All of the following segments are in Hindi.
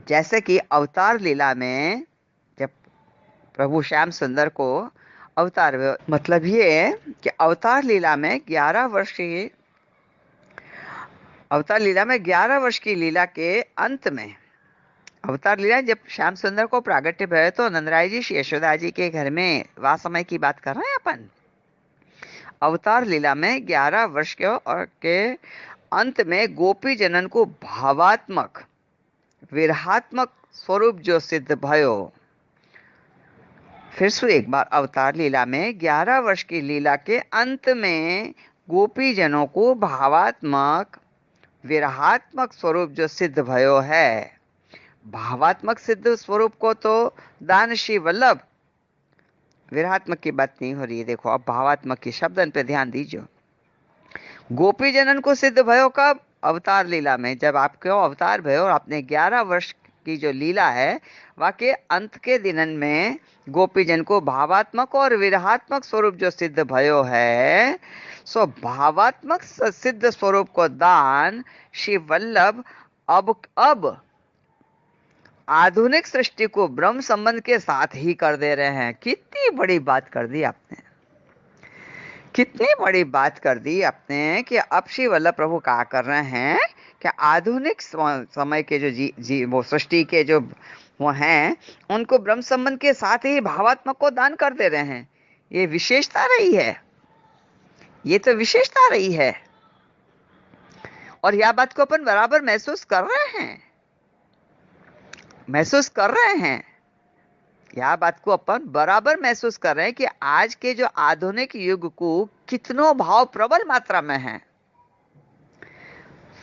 जैसे कि अवतार लीला में जब प्रभु श्याम सुंदर को मतलब ये है कि अवतार लीला में 11 वर्ष की लीला के अंत में, अवतार लीला जब श्याम सुंदर को प्रागट्य भय तो नंदराय जी श्री यशोदा जी के घर में वास समय की बात कर रहे हैं अपन। अवतार लीला में 11 वर्ष के अंत में गोपी जनन को भावात्मक विरहात्मक स्वरूप जो सिद्ध भयो। फिर से एक बार, अवतार लीला में 11 वर्ष की लीला के अंत में गोपी जनों को भावात्मक विरहात्मक स्वरूप जो सिद्ध भयो है। भावात्मक सिद्ध स्वरूप को तो दान श्री वल्लभ, विरहात्मक की बात नहीं हो रही है। देखो अब भावात्मक की शब्दन पे ध्यान दीजिए। गोपी जनन को सिद्ध भयो कब? अवतार लीला में। जब आप क्यों अवतार भयो और आपने 11 वर्ष की जो लीला है वह के अंत के दिनन में गोपी जन को भावात्मक और विरहात्मक स्वरूप जो सिद्ध भयो है, सो भावात्मक सिद्ध स्वरूप को दान श्री वल्लभ अब आधुनिक सृष्टि को ब्रह्म संबंध के साथ ही कर दे रहे हैं। कितनी बड़ी बात कर दी आपने, कितनी बड़ी बात कर दी आपने कि अब श्री वल्लभ प्रभु कहा कर रहे हैं कि आधुनिक समय के जो वो सृष्टि के जो वो हैं उनको ब्रह्म संबंध के साथ ही भावात्मक को दान कर दे रहे हैं। ये विशेषता रही है, ये तो विशेषता रही है। और यह बात को अपन बराबर महसूस कर रहे हैं, यह बात को अपन बराबर महसूस कर रहे हैं कि आज के जो आधुनिक युग को कितनो भाव प्रबल मात्रा में है,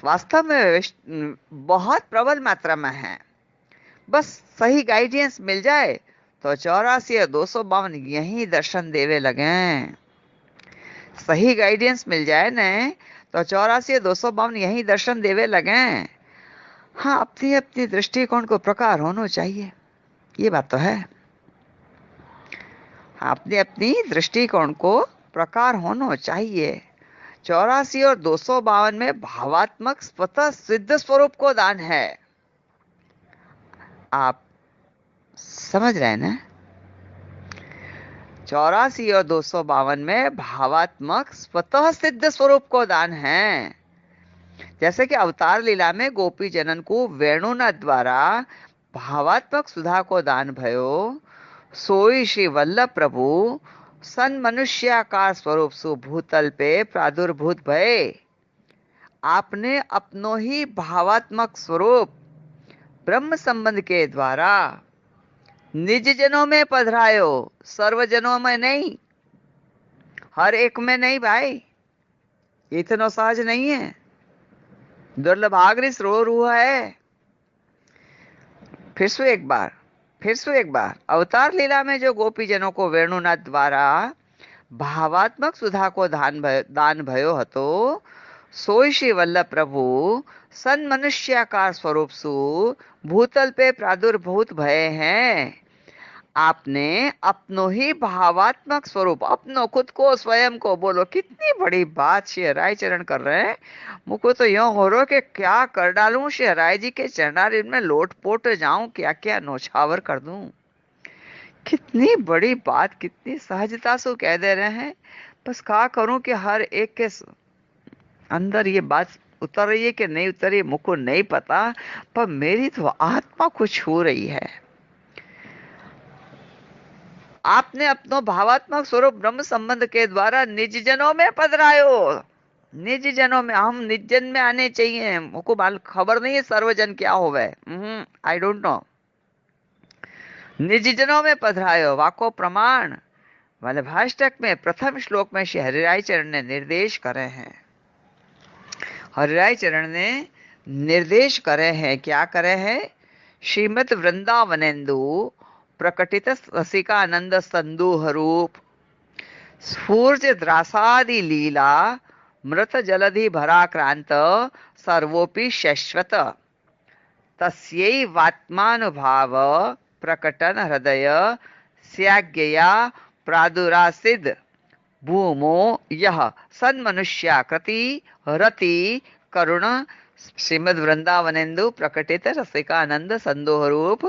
वास्तव में बहुत प्रबल मात्रा में है। बस सही गाइडेंस मिल जाए तो 84 और 252 यही दर्शन देवे लगे। सही गाइडेंस मिल जाए न तो 84 और 252 यही दर्शन देवे लगे। हाँ, अपनी अपनी दृष्टिकोण को प्रकार होना चाहिए, ये बात तो है। अपनी अपनी दृष्टिकोण को प्रकार होना चाहिए। 84 और 252 में भावात्मक स्वतः सिद्ध स्वरूप को दान है। आप समझ रहे हैं ना? 84 और 252 में भावात्मक स्वतः सिद्ध स्वरूप को दान है। जैसे कि अवतार लीला में गोपी जनन को वेणुनाथ द्वारा भावात्मक सुधा को दान भयो, सोई श्री वल्लभ प्रभु सन मनुष्याकार स्वरूप सु भूतल पे प्रादुर्भूत भये। आपने अपनो ही भावात्मक स्वरूप ब्रह्म संबंध के द्वारा निज जनों में पधरायो, सर्वजनों में नहीं, हर एक में नहीं भाई, इतना सहज नहीं है, दुर्लभ आग्रिस रो रू है। फिर से एक बार अवतार लीला में जो गोपी जनों को वेणुनाथ द्वारा भावात्मक सुधा को दान भयो हतो, सोई श्री वल्लभ प्रभु सन मनुष्याकार स्वरूप सु भूतल पे प्रादुर्भूत भये हैं। आपने अपनो ही भावात्मक स्वरूप, अपनो खुद को, स्वयं को, बोलो कितनी बड़ी बात श्री राय चरण कर रहे हैं। मुझको तो यूं हो रहा कि क्या कर डालूं, श्री राय जी के चरणारिंद में लोट पोट जाऊं, क्या क्या नौछावर कर दूं। कितनी बड़ी बात, कितनी सहजता से कह दे रहे हैं। बस क्या करूं कि हर एक के अंदर ये बात उतर रही है कि नहीं उतर रही, मुझको नहीं पता, पर मेरी तो आत्मा को छू रही है। आपने अपनो भावात्मक स्वरूप ब्रह्म संबंध के द्वारा निज जनों में पधरायो। निज जनों में, हम निज जन में आने चाहिए। मुझको खबर नहीं है सर्वजन क्या होवे, आई डोंट नो। निज जनों में पधरायो वाको प्रमाण वाले भाष्टक में प्रथम श्लोक में श्री हरिराय चरण ने निर्देश करे हैं। हरिराय चरण ने निर्देश करे हैं, क्या करे हैं? श्रीमद वृंदावनेन्दु प्रकटित रसिकानंद संदूह रूप स्फूर्ज द्रासादि लीला मृत जलधि भराक्रांत सर्वोपि शश्वत तस्यैवात्मानुभाव प्रकटन हृदय स्याज्ञया प्रादुरासिद भूमो यह सन्मनुष्याकृति रति करुण श्रीमद वृंदावनेन्दु प्रकटित રસિકાનંદ સંદોહ રૂપ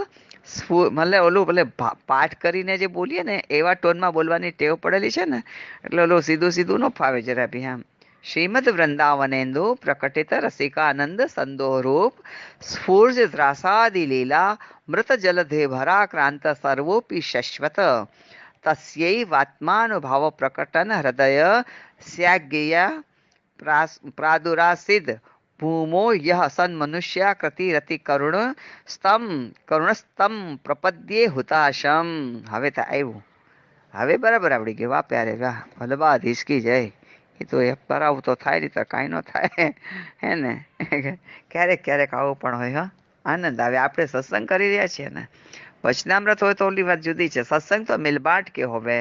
मतलब ઓલું ભલે પાઠ કરીને જે બોલીએ ને એવા ટોનમાં બોલવાની ટેવ પડેલી છે ને એટલે ઓલું સીધું સીધું ન ફાવે જરા બી આમ. શ્રીમદ વૃંદાવનેन्दુ પ્રકટિત રસિકાનંદ સંદોહ રૂપ સ્ફૂર્જ ત્રાસાદિ લીલા મૃત જલધે ભરાક્રાંત સર્વોપી શશ્વત તસ્યૈવાત્માનુભાવ પ્રકટન હૃદય સ્યાજ્ઞયા प्रादुरासिद भूमो यह सन मनुष्या कृति रति करुण स्तम प्रपद्ये हुताशम. હવે તો આવ્યું, હવે બરાબર આવડી ગયું. વાહ પ્યારે વાહ, ભલબાધીશ કી જય. એ તો એ કરાવું તો થાય નહીં તો કાંઈ ન થાય હે ને. ક્યારેક ક્યારેક આવું પણ હોય. હા, આનંદ આવે. આપણે સત્સંગ કરી રહ્યા છીએ ને. वचनामृत हो तो ओली बात जुदी है, सत्संग तो मिल बांट के होवे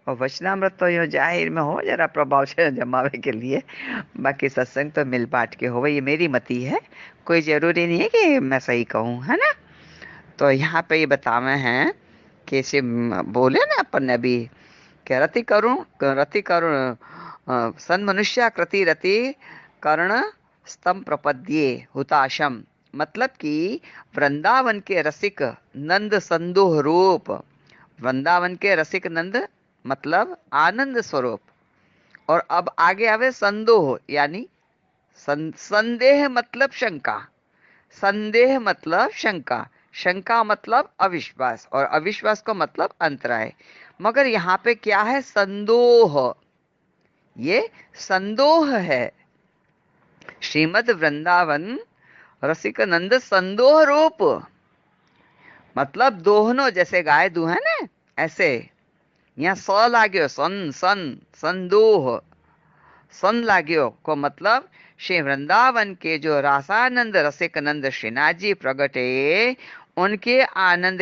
और वचनामृत तो यो जाहिर में हो जरा प्रभाव से जमावे के लिए, बाकी सत्संग तो मिल बांट के होवे. ये मेरी मति है, कोई जरूरी नहीं है कि मैं सही कहूँ, है ना. तो यहाँ पे ये बतावे हैं कि से बोले ना अपन ने अभी कि रति करुण सन मनुष्य कृति रति कर्ण स्तंभ प्रपद्ये हुताशम. मतलब कि वृंदावन के रसिक नंद संदोह रूप, वृंदावन के रसिक नंद मतलब आनंद स्वरूप. और अब आगे आवे संदोह यानी संदेह मतलब शंका, संदेह मतलब शंका, शंका मतलब अविश्वास और अविश्वास को मतलब अंतराय. मगर यहाँ पे क्या है? संदोह. ये संदोह है. श्रीमद वृंदावन रसिक नंद संदोह रूप मतलब दोहनो, जैसे गाय दूहे ना ऐसे. यहाँ स लाग्यो, सन सन संदोह, सन लाग्यो को मतलब श्री वृंदावन के जो रासानंद रसिक नंद श्रीनाथ जी प्रगटे, उनके आनंद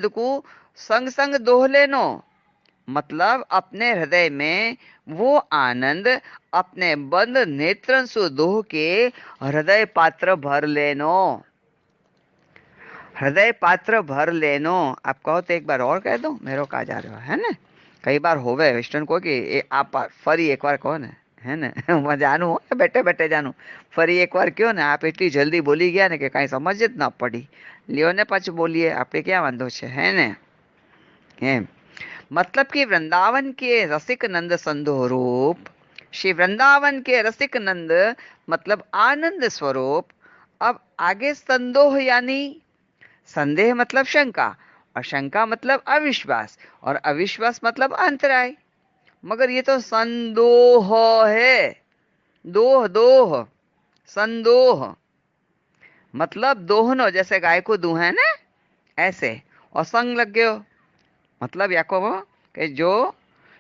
को संग संग दोह लेनो. मतलब अपने हृदय में वो आनंद अपने बंद नेत्रन सु दोह के हृदय पात्र भर लेनो, हृदय पात्र भर लेनो. आप कहो तो एक बार और कह दो, मेरो का जा रहा है ना. कई बार होवे वेस्टर्न को कि आप फरी एक बार कहो ने, है ने. मैं जानू बैठे बैठे जानू, फरी एक बार क्यों ने. आप इतनी जल्दी बोली गया ने कि कहीं समझ ज ना पड़ी. लियो ने पाछू बोलिए, आपे क्या वांधो छे, है ने. एम मतलब कि वृंदावन के रसिक नंद संदोह रूप, श्री वृंदावन के रसिक नंद मतलब आनंद स्वरूप. अब आगे संदोह यानी संदेह मतलब शंका, और शंका मतलब अविश्वास, और अविश्वास मतलब अंतराय. मगर ये तो संदोह है, दोह दोह, संदोह मतलब दोहनो, जैसे गाय को दूहे ना ऐसे, और संग लग गयो मतलब याको कि जो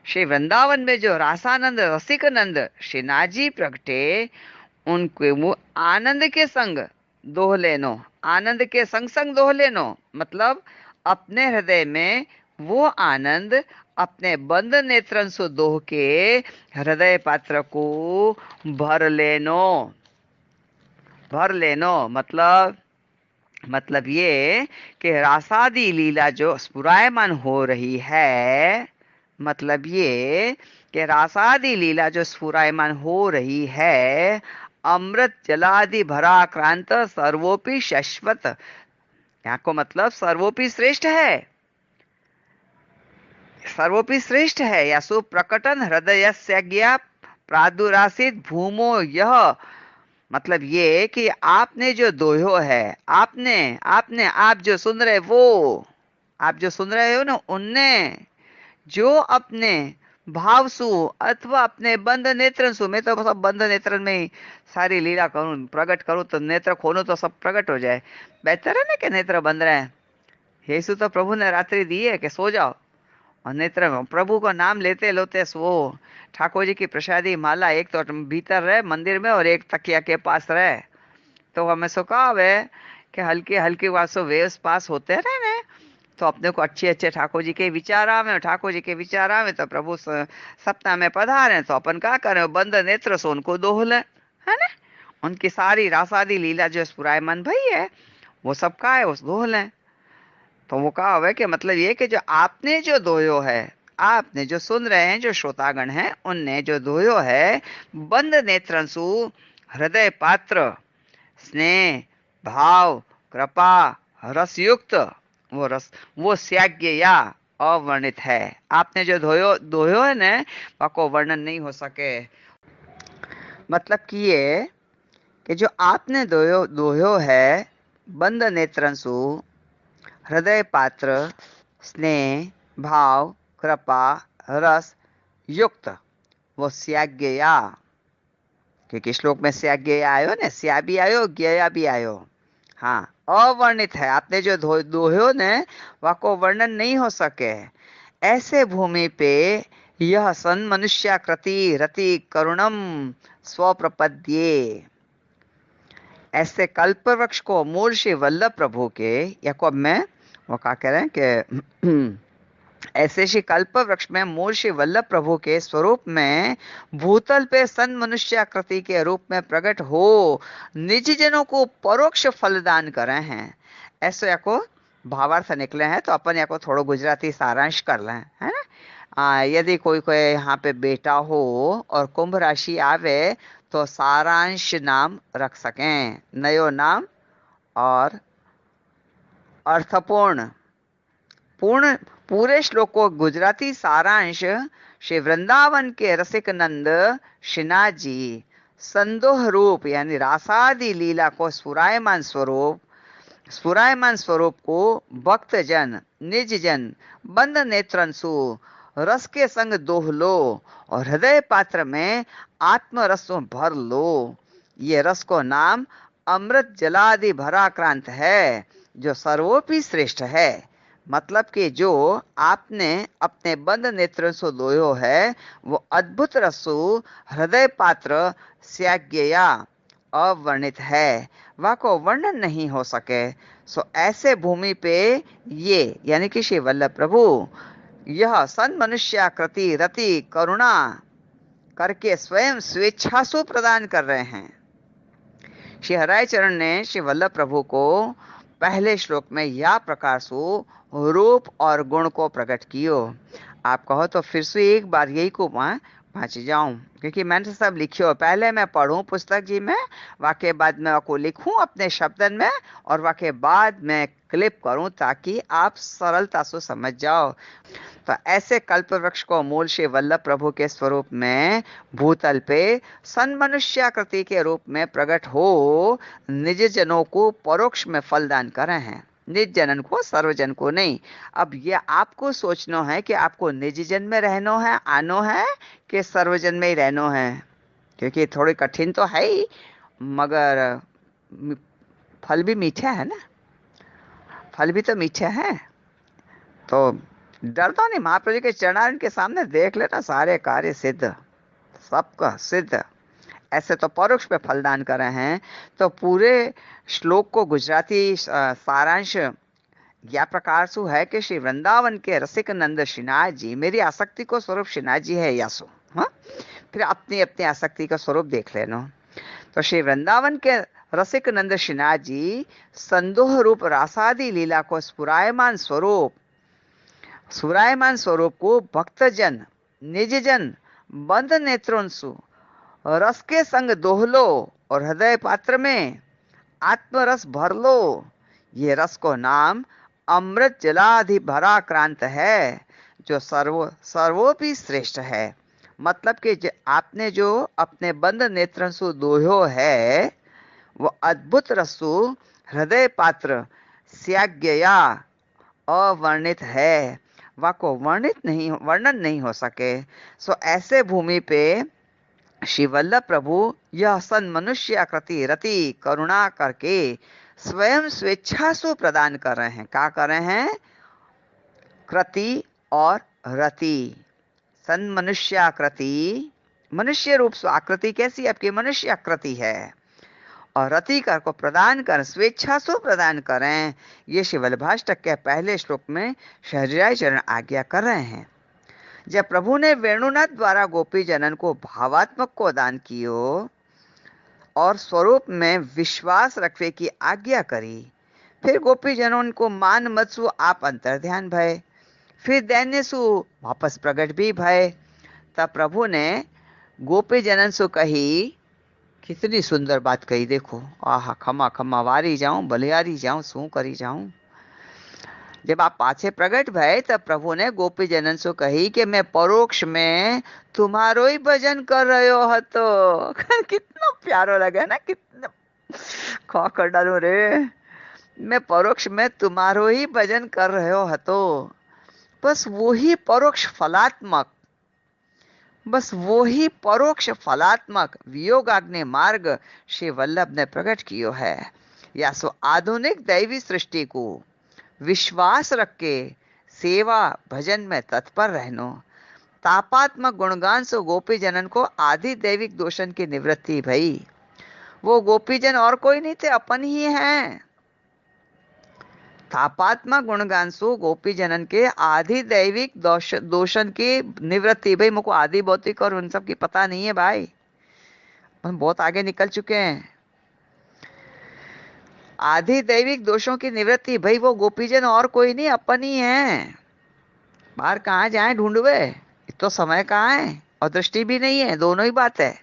श्री वृंदावन में जो रासानंद रसिक नंद श्रीनाथ जी प्रगटे, उनके वो आनंद के संग दोह लेनो, आनंद के संग संग दोह लेनो. मतलब अपने हृदय में वो आनंद अपने बंद नेत्रन से दोह के हृदय पात्र को भर लेनो, भर लेनो. मतलब ये कि रासादी लीला जो स्फुरायमान हो रही है, मतलब ये कि रासादी लीला जो स्फुरायमान हो रही है, अमृत जलादि भराक्रांत सर्वोपि शश्वत. यहाँ को मतलब सर्वोपि श्रेष्ठ है, सर्वोपि श्रेष्ठ है. या सुप्रकटन हृदय ज्ञा प्रादुरासित भूमो यह. मतलब ये कि आपने जो दोयो है, आप जो सुन रहे, वो आप जो सुन रहे हो ना, उनने जो अपने भाव सु अथवा अपने बंद नेत्र सु, मैं तो सब बंद नेत्र में ही सारी लीला करूं, प्रकट करूं तो नेत्र खोलूं तो सब प्रकट हो जाए. बेहतर है ना कि नेत्र बंद रहे. यीशु तो प्रभु ने रात्रि दी है कि सो जाओ और नेत्र में प्रभु का नाम लेते लेते सो. ठाकुर जी की प्रसादी माला एक तो भीतर रहे मंदिर में और एक तकिया के पास रहे, तो हमें सुखाव है कि हल्के हल्के वासो वेव्स पास होते रहे ना, तो अपने को अच्छे अच्छे ठाकुर जी के विचार आवे, ठाकुर जी के विचार आवे तो प्रभु सप्ताह में पधारे, तो अपन क्या करें, बंद नेत्र से उनको दोह ले, है ना. उनकी सारी रासादी लीला जो स्फुरायमान भई है वो सब का है, उस दोह लें. तो वो कहा हुआ कि मतलब ये कि जो आपने जो दोयो है, आपने जो सुन रहे हैं, जो श्रोतागण हैं, उनने जो दोयो है बंद नेत्रंसु हृदय पात्र स्नेह भाव कृपा रसयुक्त वो रस वो त्याज्य या अवर्णित है। आपने जो धोयो दोयो है ना, वाको वर्णन नहीं हो सके। मतलब कि ये कि जो आपने दोयो दोयो है बंद नेत्रंसु हृदय पात्र स्नेह भाव कृपा रस युक्त वो त्याज्ञया, क्योंकि श्लोक में त्याज्ञया आयो ने, स्या भी आयो ज्ञया भी आयो। हाँ, अवर्णित है। आपने जो दोह्यो ने वाको वर्णन नहीं हो सके। ऐसे भूमि पे यह सन मनुष्याकृति रति करुणम स्वप्रपद्ये, ऐसे कल्प वृक्ष को मूल श्री वल्लभ प्रभु के, या को अब मैं वो क्या कह रहे हैं कि ऐसे श्री कल्प वृक्ष में मूल श्री वल्लभ प्रभु के स्वरूप में भूतल पे सन मनुष्याकृति के रूप में प्रकट हो निज जनों को परोक्ष फलदान करे हैं। ऐसे या को भावार्थ निकले हैं, तो अपन या को थोड़ो गुजराती सारांश कर लें, है ना। यदि कोई कोई यहाँ पे बेटा हो और कुंभ राशि आवे तो सारांश नाम रख सकें, नयो नाम और अर्थपूर्ण पूर्ण पूरे श्लोक को गुजराती सारांश श्री वृंदावन के रसिक नंद श्रीनाथ जी संदोह रूप यानी रासादि लीला को स्फुरायमान स्वरूप को भक्त जन निज जन बंद नेत्रंसु रस के संग दोह लो और हृदय पात्र में आत्म रसों भर लो। ये रस को नाम अमृत जलादि भराक्रांत है, जो सर्वोपि श्रेष्ठ है। मतलब कि जो आपने अपने बंद नेत्रों से दोयो है वो अद्भुत रसु हृदय पात्र त्याज्ञया अवर्णित है, वह को वर्णन नहीं हो सके। सो ऐसे भूमि पे ये यानी कि श्री वल्लभ प्रभु यह सन मनुष्याकृति रति करुणा करके स्वयं स्वेच्छा सु प्रदान कर रहे हैं। श्री हराय चरण ने श्री वल्लभ प्रभु को पहले श्लोक में या प्रकार सु रूप और गुण को प्रकट कियो। आप कहो तो फिर से एक बार यही को पहुंच जाऊं, क्योंकि मैंने तो सब लिखियो, पहले मैं पढ़ूं पुस्तक जी में, वाके बाद मैं आपको लिखूं अपने शब्दन में और वाके बाद मैं क्लिप करूं ताकि आप सरलता से समझ जाओ। तो ऐसे कल्प वृक्ष को मूल श्री वल्लभ प्रभु के स्वरूप में भूतल पे सन मनुष्याकृति के रूप में प्रकट हो निज जनों को परोक्ष में फलदान करे हैं, निज जनन को सर्वजन को नहीं। अब ये आपको सोचना है कि आपको निज जन में रहना है आनो है कि सर्वजन में ही रहना है, क्योंकि थोड़ी कठिन तो है ही मगर फल भी मीठा है ना, फल भी तो मीठा है। तो डरता नहीं, महाप्रभु के चरणारविंद के सामने देख लेना सारे कार्य सिद्ध, सबका सिद्ध। ऐसे तो परोक्ष पे फलदान कर रहे हैं। तो पूरे श्लोक को गुजराती सारांश या प्रकार सु है कि श्री वृंदावन के रसिक नंद श्रीनाथ जी, मेरी आसक्ति को स्वरूप श्रीनाथ जी है यासु। हाँ, फिर अपनी अपनी आसक्ति का स्वरूप देख लेना। तो श्री वृंदावन के रसिक नंद श्रीनाथ जी संदोह रूप रासादि लीला को स्फुरायमान स्वरूप को भक्तजन निजजन बंद नेत्रोंसु रस के संग दोह लो और हृदय पात्र में आत्मरस भर लो। ये रस को नाम अमृत जलाधि भराक्रांत है, जो सर्वोपि श्रेष्ठ है। मतलब कि आपने जो अपने बंद नेत्रंसु दोह्यो है वो अद्भुत रसु हृदय पात्र त्याज्ञया अवर्णित है, वाको वर्णन नहीं हो सके। सो ऐसे भूमि पे श्री वल्लभ प्रभु यह सन मनुष्याकृति रति करुणा करके स्वयं स्वेच्छा से प्रदान कर रहे हैं। क्या कर रहे हैं? कृति और रति। सन मनुष्याकृति, मनुष्य रूप से आकृति कैसी आपकी मनुष्य आकृति है, और रति कर को प्रदान कर स्वेच्छा से प्रदान करें। ये श्री वल्लभाष्टक के पहले श्लोक में शहरियाय चरण आज्ञा कर रहे हैं। जब प्रभु ने वेणुनाथ द्वारा गोपी जनन को भावात्मक को दान कियो और स्वरूप में विश्वास रखने की आज्ञा करी, फिर गोपी जनों को मान मत्सु आप अंतर ध्यान भय, फिर दैन्य सु वापस प्रकट भी भय। तब प्रभु ने गोपी जनन सु कही कितनी सुंदर बात कही देखो। आहा, खमा खमा वारी जाऊं, बलिहारी जाऊं, શું કરી जाऊं। जब आप पाछे प्रगट भय तब प्रभु ने गोपी जनन से कही कि मैं परोक्ष में तुम्हारो ही भजन कर रहो હતો। कितना प्यारो लगे ना, कितना खो कर डालो रे। मैं परोक्ष में तुम्हारो ही भजन कर रहो હતો। बस वो ही परोक्ष फलात्मक, बस वो ही परोक्ष फलात्मक वियोगाग्नि मार्ग श्री वल्लभ ने प्रकट कियो है। या सो आधुनिक दैवी सृष्टि को विश्वास रख के सेवा भजन में तत्पर रहनो। तापात्मक गुणगान सो गोपी जनन को आदि दैविक दोषन की निवृत्ति भई। वो गोपीजन और कोई नहीं थे, अपन ही हैं। तापात्मक गुणगान सो गोपी जनन के आदि दैविक दोषन की निवृत्ति। भाई मुझको आदि भौतिक और उन सब की पता नहीं है भाई, हम बहुत आगे निकल चुके हैं। आदि दैविक दोषों की निवृत्ति भाई वो गोपीजन और कोई नहीं, अपन ही हैं। बाहर कहाँ जाए ढूंढवे, तो समय कहाँ है और दृष्टि भी नहीं है, दोनों ही बात है।